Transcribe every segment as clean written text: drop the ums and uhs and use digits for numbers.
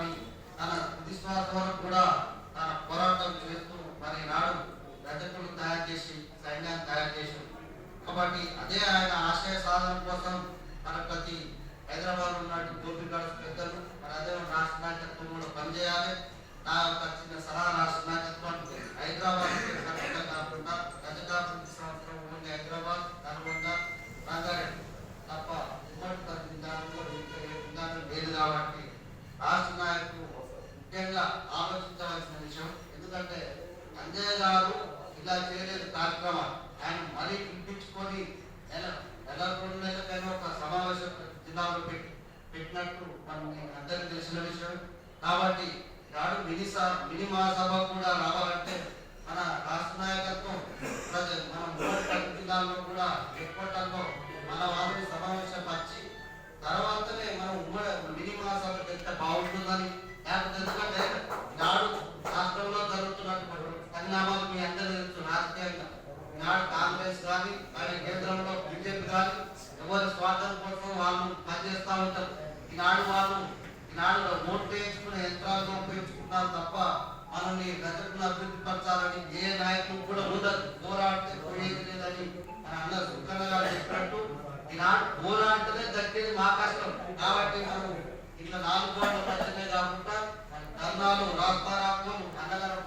కానీ తన తుదిశ్వాస వరకు కూడా తన పోరాటం చేస్తూ మరి నాడు రజకులు తయారు చేసి సైన్యాన్ని తయారు చేసి కాబట్టి అదే ఆయన ఆశయ సాధన కోసం మన ప్రతి హైదరాబాద్ ఉన్నట్టు గోపిగడ పెద్దలు మరి అదే రాష్ట్ర నాయకత్వం కూడా పనిచేయాలి. నా యొక్క చిన్న సలహా రాష్ట్ర నాయకత్వం హైదరాబాద్ కాకుండా గజకాభివృద్ధి సంవత్సరం ఓన్లీ హైదరాబాద్ నల్గొండ రంగారెడ్డి తప్ప ఉమ్మడి విధానం లేదు కాబట్టి రాష్ట్ర నాయకులు ముఖ్యంగా ఆలోచించవలసిన విషయం. ఎందుకంటే అంజయ్య గారు ఇలా చేయలేదు కార్యక్రమాలు ఆయన మరీ పిలిపించుకొని నెల 2 నెలలకైనా ఒక సమావేశం జిల్లాలో పెట్టినట్టు మనకి అందరికీ తెలిసిన విషయం. కాబట్టి నాడు మినీ మహాసభ కూడా రావాలంటే మన రాష్ట్ర నాయకత్వం మన ఉమ్మడి జిల్లాలో కూడా హెడ్క్వార్టర్లో మన వాళ్ళని సమావేశపరిచి తర్వాతనే మనం ఉమ్మడి మినీ మహాసభ పెడితే బాగుంటుందని. ఎందుకంటే నాడు రాష్ట్రంలో జరుగుతున్నటువంటి పరిణామాలు మీ అందరూ తెలుసు. రాజకీయంగా నాడు కాంగ్రెస్ కానీ మరి కేంద్రంలో బీజేపీ కానీ ఎవరి స్వార్థం కోసం వాళ్ళు పనిచేస్తూ ఉంటారు. ఈనాడు ఓట్లు వేయించుకునే యంత్రాలను ఉపయోగించుకుంటారు తప్ప మనల్ని రజకులను అభివృద్ధి పరచాలని ఏ నాయకులు కూడా ఉండదు. పోరాడితే పోయేది లేదని మన అన్న సుఖన్న గారు చెప్పినట్టు ఈనాడు పోరాడితేనే దక్కేది మా కష్టం. కాబట్టి మనం ఇట్లా 4 గోడల మధ్యనే కాకుండా ధర్నాలు రాస్తారాత్మలు అన్నగారు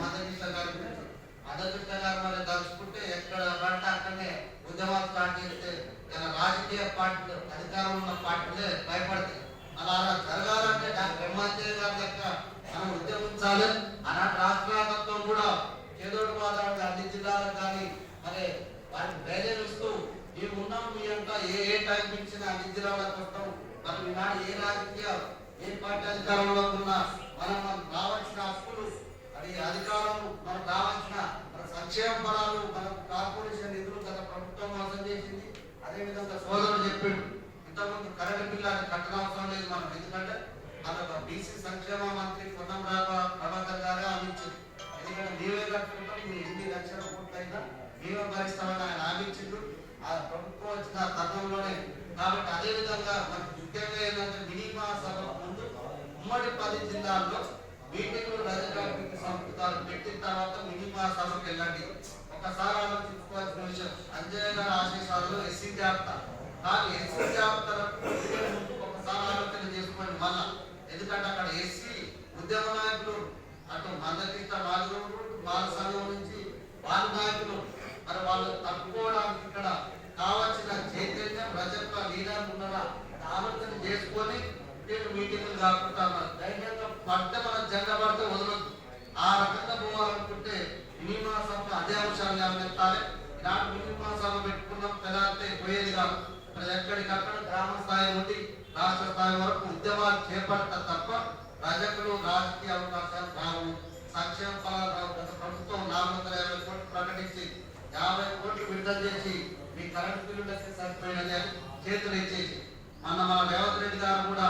మదకృష్ణ గారు మరి తలుచుకుంటే ఎక్కడ పడితే అక్కడనే ఉద్యమాలు స్టార్ట్ చేస్తే రాజకీయ పార్టీలు అధికారంలో ఉన్న పార్టీలే భయపడతాయి. అలా జరగాలంటే డాక్టర్ బ్రహ్మాంజయ్య గారి లెక్క మనం ఉద్యమించాలి. అలాంటి రాష్ట్ర నాయకత్వం కూడా చేదోడు మాట్లాడితే అన్ని జిల్లాలకు కానీ మరి వాటిని ధైర్యం ఇస్తూ మేము ఉన్నాం మీ అంతా ఏ టైం ఇచ్చినా అన్ని జిల్లాలకు వస్తాం. మరి ఈనాడు ఏ రాజకీయ ఏ పార్టీ అధికారంలో ఉన్నా మనం రావాల్సిన హక్కులు అది అధికారం మనకు రావాల్సిన మన సంక్షేమ ఫలాలు మనకు కార్పొరేషన్ నిధులు గత ప్రభుత్వం మోసం చేసింది. అదేవిధంగా సోదరుడు చెప్పాడు ఇంతకుముందు కరెంటు బిల్లు అది కట్టనవసరం లేదు మనం. ఎందుకంటే మన బీసీ సంక్షేమ మంత్రి పొన్నం ప్రభాకర్ గారే అందించింది. ఎందుకంటే మేమే కట్టుకుంటాం మీరు ఎన్ని లక్షల కోట్లు అయినా మేమే భరిస్తామని ఆయన ఆపించిండు ఆ ప్రభుత్వం వచ్చిన తరుణంలోనే. కాబట్టి అదేవిధంగా మనకు ముఖ్యంగా ఏంటంటే మినీ మహాసభ ముందు ఉమ్మడి 10 జిల్లాల్లో మీటింగ్లు రజకాభివృద్ధి సంస్కృతాలు పెట్టిన తర్వాత మినీ మహాసభకు వెళ్ళండి. ఒకసారి ఆలోచించుకోవాల్సిన విషయం అంజయ్య గారి ఆశీస్సులో ఎస్సీ జాబితా కానీ ఎస్సీ జాబితాలకు ఒకసారి ఆలోచన చేసుకోండి మళ్ళా. ఎందుకంటే అక్కడ ఎస్సీ ఉద్యమ నాయకులు అటు మందకృష్ణ వాళ్ళ సంఘం నుంచి వాళ్ళ నాయకులు మరి వాళ్ళు తప్పుకోవడానికి ఇక్కడ కావాల్సిన చైతన్యం రజక లీడర్ ఉన్నారా ఆలోచన చేసుకొని మీటింగ్లు కాకుండా ధైర్యంగా పడితే మనం జెండా పడితే వదలొద్దు. ఆ రకంగా పోవాలనుకుంటే మినీ మహాసభ అదే అంశాలు గమనించాలి. ఇలాంటి మినీ మహాసభ పెట్టుకున్నాం తెలారితే పోయేది కాదు. మరి ఎక్కడికక్కడ గ్రామ స్థాయి నుండి రాష్ట్ర స్థాయి వరకు ఉద్యమాలు చేపడతారు తప్ప రజకులు రాజకీయ అవకాశాలు రావు, సంక్షేమ ఫలాలు రావు. గత ప్రభుత్వం 450 కోట్లు ప్రకటించి 50 కోట్లు విడుదల చేసి మీ కరెంటు బిల్లులకి సరిపోయినది అని చేతులు ఇచ్చేసి మన రేవంత్ రెడ్డి గారు కూడా